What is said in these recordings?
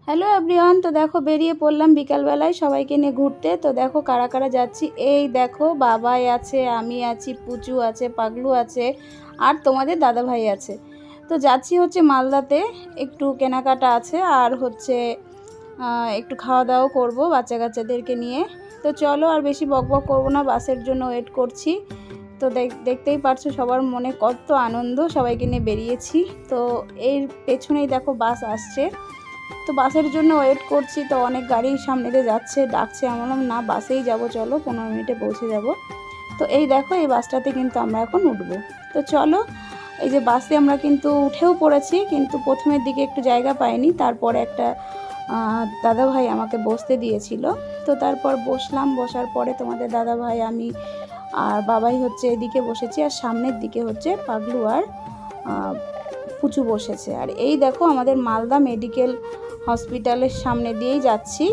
Hello everyone. তো দেখো বেরিয়ে পড়লাম বিকালবেলায় সবাইকে নিয়ে ঘুরতে। তো দেখো কারা কারা যাচ্ছি। এই দেখো বাবাই আছে, আমি আছি, পুচু আছে, পাগলু আছে, আর তোমাদের দাদাভাই আছে। তো যাচ্ছি হচ্ছে মালদাতে, একটু কেনাকাটা আছে আর হচ্ছে একটু খাওয়া দাওয়া করবো বাচ্চা কাচ্চাদেরকে নিয়ে। তো চলো আর বেশি বকবক করবো না, বাসের জন্য ওয়েট করছি। তো দেখতেই পারছো সবার মনে কত আনন্দ, সবাইকে নিয়ে বেরিয়েছি। তো এর পেছনেই দেখো বাস আসছে, তো বাসের জন্য ওয়েট করছি। তো অনেক গাড়ি সামনে দিয়ে যাচ্ছে, ডাকছে, আমি বললাম না বাসেই যাব, চলো 15 মিনিটে পৌঁছে যাব। তো এই দেখো এই বাসটাতে কিন্তু আমরা এখন উঠবো। তো চলো, এই যে বাসে আমরা কিন্তু উঠেও পড়েছি, কিন্তু প্রথমের দিকে একটু জায়গা পাইনি, তারপরে একটা দাদাভাই আমাকে বসতে দিয়েছিল। তো তারপর বসলাম, বসার পরে তোমাদের দাদাভাই, আমি আর বাবাই হচ্ছে এদিকে বসেছি, আর সামনের দিকে হচ্ছে পাগলু আর পুচু বসেছে। আর এই দেখো আমাদের মালদা মেডিকেল হসপিটালের সামনে দিয়েই যাচ্ছি।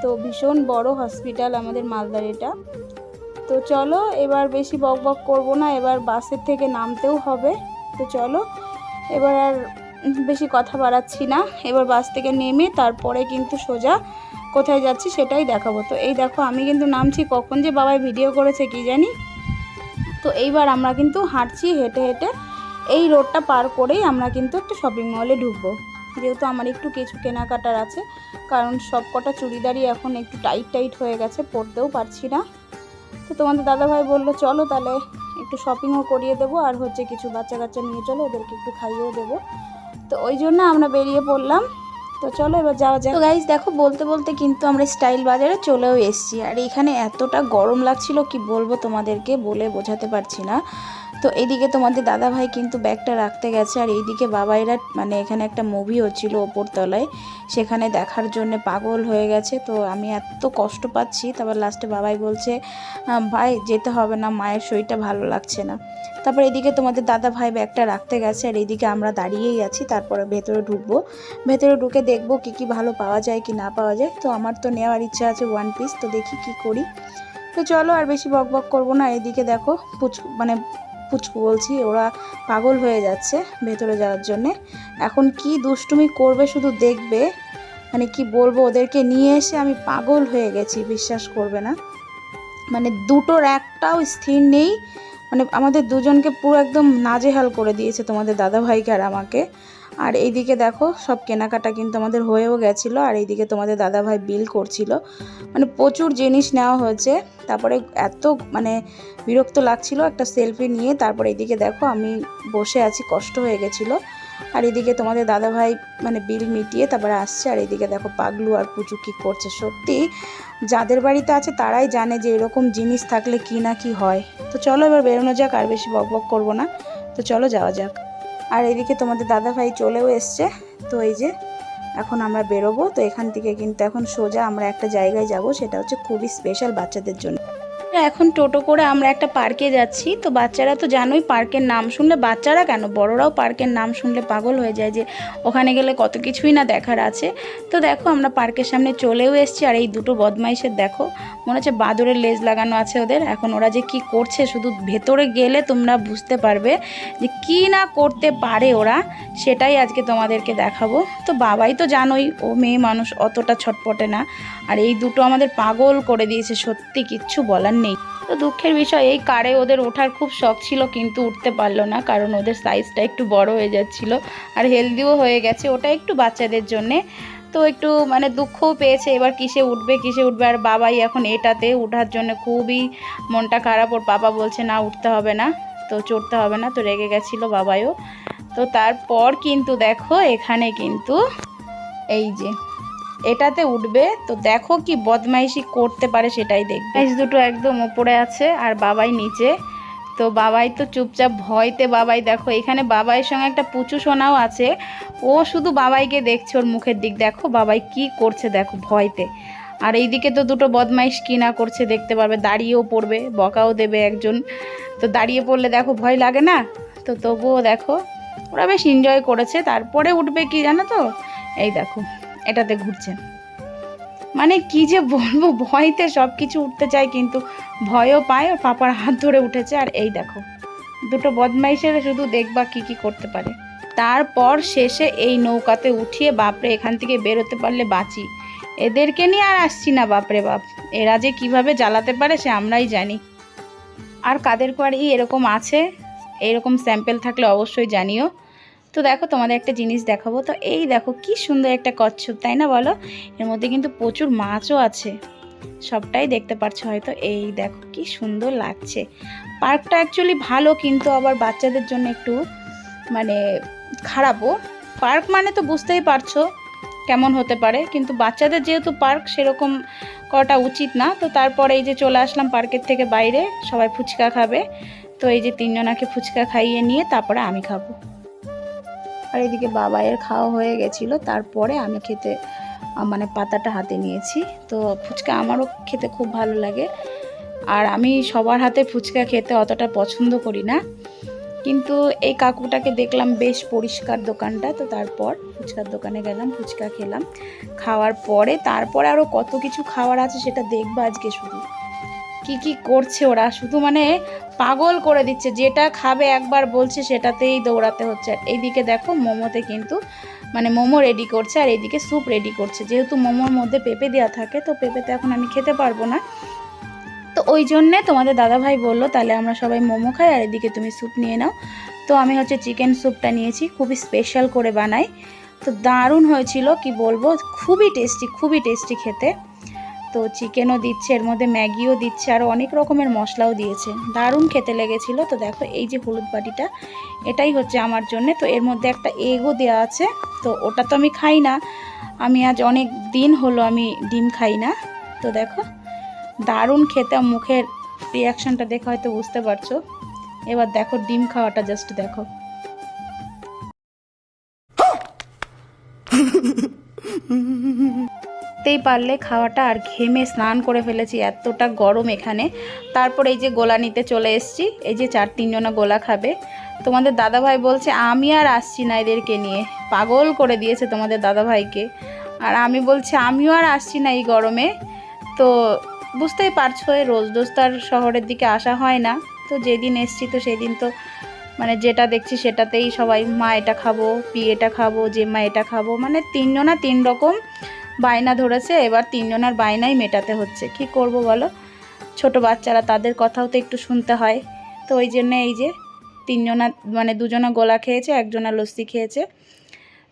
তো ভীষণ বড় হসপিটাল আমাদের মালদার এটা। তো চলো এবার বেশি বকবক করব না, এবার বাসের থেকে নামতেও হবে। তো চলো এবার আর বেশি কথা বাড়াচ্ছি না, এবার বাস থেকে নেমে তারপরে কিন্তু সোজা কোথায় যাচ্ছি সেটাই দেখাবো। তো এই দেখো আমি কিন্তু নামছি, কখন যে বাবাই ভিডিও করেছে কি জানি। তো এইবার আমরা কিন্তু হাঁটছি হেঁটে হেঁটে, এই রোডটা পার করেই আমরা কিন্তু একটা শপিং মলে ঢুকবো, যেহেতু আমার একটু কিছু কেনাকাটার আছে। কারণ সব কটা চুড়িদারই এখন একটু টাইট টাইট হয়ে গেছে, পরতেও পারছি না। তো তোমাদের দাদাভাই বললো চলো তাহলে একটু শপিংও করিয়ে দেবো, আর হচ্ছে কিছু বাচ্চা কাচ্চা নিয়ে চলো, ওদেরকে একটু খাইয়েও দেবো। তো ওই জন্য আমরা বেরিয়ে পড়লাম। তো চলো এবার যাওয়া যায়। তো গাইস দেখো বলতে বলতে কিন্তু আমরা স্টাইল বাজারে চলেও এসেছি, আর এখানে এতটা গরম লাগছিল কি বলবো তোমাদেরকে, বলে বোঝাতে পারছি না। তো এইদিকে তোমাদের দাদাভাই কিন্তু ব্যাগটা রাখতে গেছে, আর এইদিকে বাবাইরা মানে এখানে একটা মুভি হচ্ছিল ওপরতলায়, সেখানে দেখার জন্য পাগল হয়ে গেছে। তো আমি এত কষ্ট পাচ্ছি, তারপর লাস্টে বাবাই বলছে ভাই যেতে হবে না, মায়ের শরীরটা ভালো লাগছে না। তারপর এদিকে তোমাদের দাদাভাই ব্যাগটা রাখতে গেছে, আর এইদিকে আমরা দাঁড়িয়েই আছি। তারপরে ভেতরে ঢুকবো, ভেতরে ঢুকে দেখবো কি ভালো পাওয়া যায় কি না পাওয়া যায়। তো আমার তো নেওয়ার ইচ্ছা আছে 1 পিস, তো দেখি কি করি। তো চলো আর বেশি বকবক করবো না। এদিকে দেখো পুচকু বলছি, ওরা পাগল হয়ে যাচ্ছে ভেতরে যাওয়ার জন্যে। এখন কি দুষ্টুমি করবে শুধু দেখবে, মানে কি বলবো, ওদেরকে নিয়ে এসে আমি পাগল হয়ে গেছি, বিশ্বাস করবে না। মানে দুটোর একটাও স্থির নেই, মানে আমাদের দুজনকে পুরো একদম নাজেহাল করে দিয়েছে তোমাদের দাদাভাইকে আর আমাকে। আর এইদিকে দেখো সব কেনাকাটা কিন্তু আমাদের হয়েও গেছিলো, আর এইদিকে তোমাদের দাদাভাই বিল করছিল, মানে প্রচুর জিনিস নেওয়া হয়েছে। তারপরে এত মানে বিরক্ত লাগছিল একটা সেলফি নিয়ে। তারপরে এইদিকে দেখো আমি বসে আছি, কষ্ট হয়ে গেছিলো। আর এদিকে তোমাদের দাদাভাই মানে বিল মিটিয়ে তারপরে আসছে। আর এদিকে দেখো পাগলু আর পুচু কী করছে। সত্যি যাদের বাড়িতে আছে তারাই জানে যে এরকম জিনিস থাকলে কি না কি হয়। তো চলো এবার বেরোনো যাক, আর বেশি বকবক করবো না। তো চলো যাওয়া যাক। আর এদিকে তোমাদের দাদাভাই চলেও এসছে। তো এই যে এখন আমরা বেরোবো। তো এখান থেকে কিন্তু এখন সোজা আমরা একটা জায়গায় যাব, সেটা হচ্ছে খুবই স্পেশাল বাচ্চাদের জন্য। এখন টোটো করে আমরা একটা পার্কে যাচ্ছি। তো বাচ্চারা তো জানোই, পার্কের নাম শুনলে, বাচ্চারা কেন বড়রাও পার্কের নাম শুনলে পাগল হয়ে যায়, যে ওখানে গেলে কত কিছুই না দেখার আছে। তো দেখো আমরা পার্কের সামনে চলেও এসেছি। আর এই দুটো বদমাইশের দেখো, মনে হচ্ছে বাদুড়ের লেজ লাগানো আছে ওদের। এখন ওরা যে কি করছে শুধু ভেতরে গেলে তোমরা বুঝতে পারবে যে কি না করতে পারে ওরা, সেটাই আজকে তোমাদেরকে দেখাবো। তো বাবাই তো জানোই, ও মেয়ে মানুষ, অতটা ছটপটে না। আর এই দুটো আমাদের পাগল করে দিয়েছে, সত্যি কিচ্ছু বলার নেই। তো দুঃখের বিষয়, এই কারে ওদের ওঠার খুব শখ ছিল, কিন্তু উঠতে পারলো না, কারণ ওদের সাইজটা একটু বড় হয়ে যাচ্ছিলো, আর হেলদিও হয়ে গেছে, ওটা একটু বাচ্চাদের জন্যে। তো একটু মানে দুঃখও পেয়েছে, এবার কিসে উঠবে। আর বাবাই এখন এটাতে ওঠার জন্য খুবই মনটা খারাপ। ওর বাবা বলছে না উঠতে হবে না, তো চড়তে হবে না, তো রেগে গেছিলো বাবাইও। তো তারপর কিন্তু দেখো এখানে কিন্তু এই যে এটাতে উঠবে, তো দেখো কি বদমাইশি করতে পারে সেটাই দেখবে। এই দুটো একদম ওপরে আছে আর বাবাই নিচে। তো বাবাই তো চুপচাপ ভয়তে, বাবাই দেখো এখানে বাবাইয়ের সঙ্গে একটা পুচু সোনাও আছে, ও শুধু বাবাইকে দেখছে, ওর মুখের দিক দেখো বাবাই কি করছে দেখো ভয়তে। আর এইদিকে তো দুটো বদমাইশ কি না করছে দেখতে পারবে, দাঁড়িয়েও পড়বে, বকাও দেবে একজন। তো দাঁড়িয়ে পড়লে দেখো ভয় লাগে না, তো তবুও দেখো ওরা বেশ এনজয় করেছে। তারপরে উঠবে কি জানো তো, এই দেখো এটাতে ঘুরছে। মানে কি যে বলবো, ভয়তে সব কিছু উঠতে চায়, কিন্তু ভয়ও পায়। ওর পাপার হাত ধরে উঠেছে। আর এই দেখো দুটো বদমাইশের শুধু দেখবা কি কি করতে পারে। তারপর শেষে এই নৌকাতে উঠিয়ে বাপরে এখান থেকে বেরোতে পারলে বাঁচি। এদেরকে নিয়ে আর আসছি না, বাপরে বাপ, এরা যে কিভাবে জ্বালাতে পারে সে আমরাই জানি। আর কাদের বাড়ি এরকম আছে, এরকম স্যাম্পেল থাকলে অবশ্যই জানিও। তো দেখো তোমাদের একটা জিনিস দেখাবো। তো এই দেখো কি সুন্দর একটা কচ্ছপ, তাই না বলো? এর মধ্যে কিন্তু প্রচুর মাছও আছে, সবটাই দেখতে পাচ্ছ হয়তো। এই দেখো কি সুন্দর লাগছে। পার্কটা অ্যাকচুয়ালি ভালো, কিন্তু আবার বাচ্চাদের জন্য একটু মানে খারাপও। পার্ক মানে তো বুঝতেই পারছো কেমন হতে পারে, কিন্তু বাচ্চাদের যেহেতু পার্ক সেরকম করাটা উচিত না। তো তারপরে এই যে চলে আসলাম পার্কের থেকে বাইরে, সবাই ফুচকা খাবে। তো এই যে তিনজনাকে ফুচকা খাইয়ে নিয়ে তারপরে আমি খাবো। আর এদিকে বাবাইয়ের খাওয়া হয়ে গেছিলো, তারপরে আমি খেতে মানে পাতাটা হাতে নিয়েছি। তো ফুচকা আমারও খেতে খুব ভালো লাগে, আর আমি সবার হাতে ফুচকা খেতে অতটা পছন্দ করি না, কিন্তু এই কাকুটাকে দেখলাম বেশ পরিষ্কার দোকানটা। তো তারপর ফুচকার দোকানে গেলাম, ফুচকা খেলাম। খাওয়ার পরে তারপরে আরও কত কিছু খাওয়ার আছে সেটা দেখবো আজকে। শুধু কি কি করছে ওরা, শুধু মানে পাগল করে দিচ্ছে। যেটা খাবে একবার বলছে সেটাতেই দৌড়াতে হচ্ছে। আর এইদিকে দেখো মোমোতে কিন্তু মানে মোমো রেডি করছে, আর এইদিকে স্যুপ রেডি করছে। যেহেতু মোমোর মধ্যে পেঁপে দেওয়া থাকে, তো পেঁপেতে এখন আমি খেতে পারবো না, তো ওই জন্যে তোমাদের দাদাভাই বললো তাহলে আমরা সবাই মোমো খাই আর এদিকে তুমি স্যুপ নিয়ে নাও। তো আমি হচ্ছে চিকেন স্যুপটা নিয়েছি, খুবই স্পেশাল করে বানাই। তো দারুণ হয়েছিল, কি বলবো, খুবই টেস্টি খেতে। তো চিকেনও দিচ্ছে, এর মধ্যে ম্যাগিও দিচ্ছে, আরও অনেক রকমের মশলাও দিয়েছে, দারুণ খেতে লেগেছিল। তো দেখো এই যে হলুদ বাটিটা, এটাই হচ্ছে আমার জন্য। তো এর মধ্যে একটা এগও দেওয়া আছে, তো ওটা তো আমি খাই না, আমি আজ অনেক দিন হলো আমি ডিম খাই না। তো দেখো দারুণ খেতে, মুখের রিয়াকশানটা দেখে হয়তো বুঝতে পারছো। এবার দেখো ডিম খাওয়াটা জাস্ট দেখো। তেই পারলে খাওয়াটা, আর ঘেমে স্নান করে ফেলেছি, এতটা গরম এখানে। তারপর এই যে গোলা নিতে চলে এসেছি, এই যে 4-3 জনা গোলা খাবে। তোমাদের দাদাভাই বলছে আমি আর আসছি না এদেরকে নিয়ে, পাগল করে দিয়েছে তোমাদের দাদাভাইকে। আর আমি বলছি আমিও আর আসছি না এই গরমে। তো বুঝতেই পারছো রোজ রোজ তার শহরের দিকে আসা হয় না, তো যেদিন এসছি তো সেদিন তো মানে যেটা দেখছি সেটাতেই সবাই মা এটা খাবো, পি এটা খাবো, যে মা এটা খাবো, মানে 3 জনা 3 রকম বায়না ধরেছে। এবার 3 জনার বায়নাই মেটাতে হচ্ছে, কি করব বলো, ছোট বাচ্চারা, তাদের কথাও তো একটু শুনতে হয়। তো ওই জন্যে এই যে 3 জনা মানে 2 জনা গোলা খেয়েছে, 1 জনা লস্যি খেয়েছে।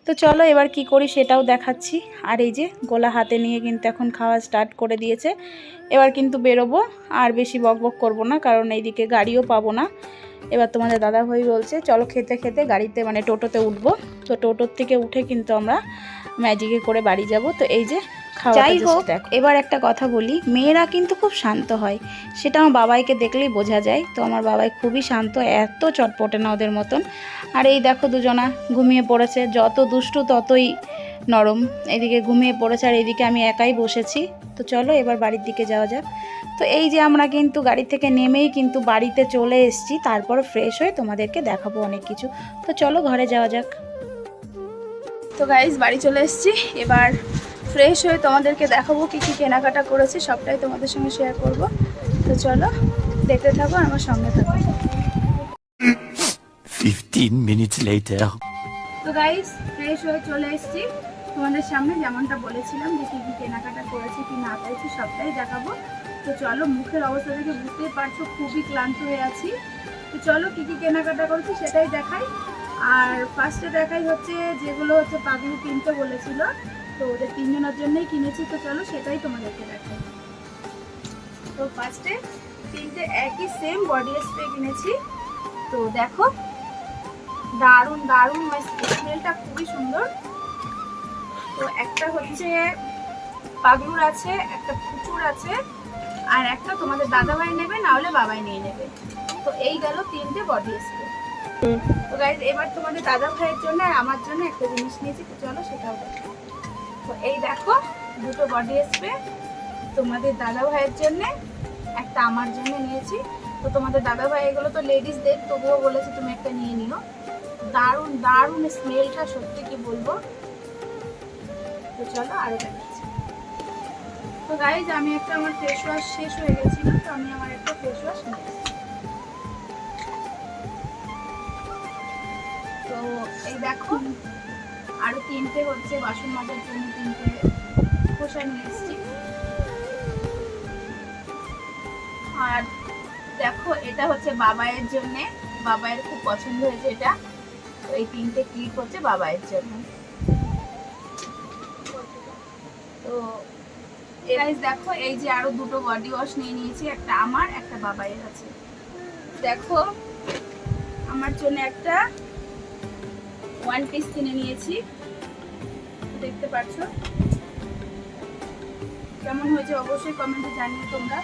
তো চলো এবার কি করি সেটাও দেখাচ্ছি। আর এই যে গোলা হাতে নিয়ে কিন্তু এখন খাওয়া স্টার্ট করে দিয়েছে। এবার কিন্তু বেরোবো, আর বেশি বকবক করবো না, কারণ এইদিকে গাড়িও পাবো না। এবার তোমাদের দাদাভাই বলছে চলো খেতে খেতে গাড়িতে মানে টোটোতে উঠবো। তো টোটোর থেকে উঠে কিন্তু আমরা ম্যাজিকে করে বাড়ি যাব। তো এই যে যাই হোক, এবার একটা কথা বলি, মেয়েরা কিন্তু খুব শান্ত হয়, সেটা আমার বাবাইকে দেখলেই বোঝা যায়। তো আমার বাবাই খুবই শান্ত, এত চটপটে না ওদের মতন। আর এই দেখো 2 জনা ঘুমিয়ে পড়েছে, যত দুষ্টু ততই নরম। এদিকে ঘুমিয়ে পড়েছে, আর এদিকে আমি একাই বসেছি। তো চলো এবার বাড়ির দিকে যাওয়া যাক। তো এই যে আমরা কিন্তু গাড়ি থেকে নেমেই কিন্তু বাড়িতে চলে এসেছি, তারপর ফ্রেশ হয়ে তোমাদেরকে দেখাবো অনেক কিছু। তো চলো ঘরে যাওয়া যাক। তো গাইস বাড়ি চলে এসেছি, এবার ফ্রেশ হয়ে তোমাদেরকে দেখাবো কি কি কেনাকাটা করেছি, সবটাই তোমাদের সঙ্গে শেয়ার করব। তো চলো দেখতে থাকো, আমার সঙ্গে থাকো। 15 minutes later. তো গাইস ফ্রেশ হয়ে চলে এসেছি তোমাদের সামনে, যেমনটা বলেছিলাম যে কি কি কেনাকাটা করেছি কি না করেছি সবটাই দেখাবো। তো চলো, মুখের অবস্থা দেখে বুঝতেই পারছো খুবই ক্লান্ত হয়ে আছি। তো চলো কি কি কেনাকাটা করেছি সেটাই দেখাই। আর ফার্স্টে দেখাই হচ্ছে যেগুলো হচ্ছে পাগলু কিনতে বলেছিল, তো ওদের 3 জনের জন্যই কিনেছি। তো চলো সেটাই তোমাদেরকে দেখাই। তো ফার্স্টে 3টে একই সেম বডি স্প্রে কিনেছি। তো দেখো দারুণ দারুণ, স্মেলটা খুবই সুন্দর। তো একটা হচ্ছে পাগলুর আছে, একটা পুচুর আছে, আর একটা তোমাদের দাদাভাই নেবে, না হলে বাবাই নিয়ে নেবে। তো এই গেল 3টে বডি স্প্রে। তো গাইজ এবার তোমাদের দাদাভাইয়ের জন্য আর আমার জন্য একটা জিনিস নিয়েছি, তো চলো সেটাও দেখো। তো এই দেখো 2টো বডি স্প্রে, তোমাদের দাদাভাইয়ের জন্য একটা আমার জন্য নিয়েছি। তো তোমাদের দাদাভাই এগুলো তো লেডিসদের, তবুও বলেছে তুমি একটা নিয়ে নিও। দারুণ দারুণ স্মেলটা, সত্যি কি বলবো। তো চলো আরো দেখাচ্ছি। তো গাইজ আমি একটা, আমার ফেস ওয়াশ শেষ হয়ে গেছিল, তো আমি আমার একটা ফেস ওয়াশ নিয়ে এসেছি। তো এই দেখো আরো 3টে হচ্ছে বাসন মাজার জন্য 3টে খোসা নিয়ে এসেছি। আর দেখো এটা হচ্ছে বাবাইয়ের জন্য, বাবাইয়ের খুব পছন্দ হয়েছে এটা। তো এই 3টে ক্লিপ হচ্ছে বাবাইয়ের জন্য। তো গাইস দেখো এই যে আরো 2টো বডি ওয়াশ নিয়ে নিয়েছি, একটা আমার একটা বাবাইয়ের আছে। দেখো আমার জন্য একটা 1 পিস কিনে নিয়েছি, দেখতে পাচ্ছ কেমন হয়েছে অবশ্যই কমেন্টে জানিও তোমরা।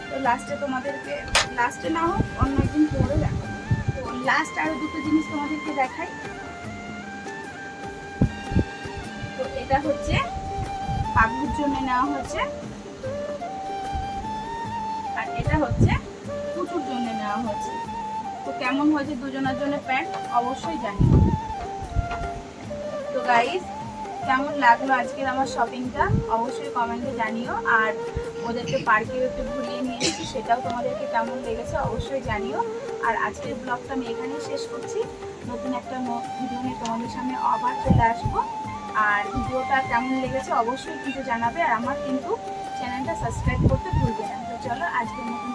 তো লাস্টে তোমাদেরকে, লাস্টে না হোক অন্য একদিন পরে দেখো। তো লাস্ট আরো 2টো জিনিস তোমাদেরকে দেখাই। তো এটা হচ্ছে পাগলুর জন্য নেওয়া হয়েছে, আর এটা হচ্ছে পুচুর জন্য নেওয়া হয়েছে। তো কেমন হয়েছে দুজনের জন্য প্যান্ট অবশ্যই জানিও। তো গাইস কেমন লাগলো আজকের আমার শপিংটা অবশ্যই কমেন্টে জানিও। আর ওদেরকে পার্কেও একটু ঘুরিয়ে নিয়ে এসেছি, সেটাও তোমাদেরকে কেমন লেগেছে অবশ্যই জানিও। আর আজকের ব্লগটা আমি এখানেই শেষ করছি। নতুন একটা ভিডিও নিয়ে তোমাদের সামনে আবার চলে আসবো। আর ভিডিওটা কেমন লেগেছে অবশ্যই কিন্তু জানাবে। আর আমার কিন্তু চ্যানেলটা সাবস্ক্রাইব করতে ভুলবে না। তো চলো আজকের মতন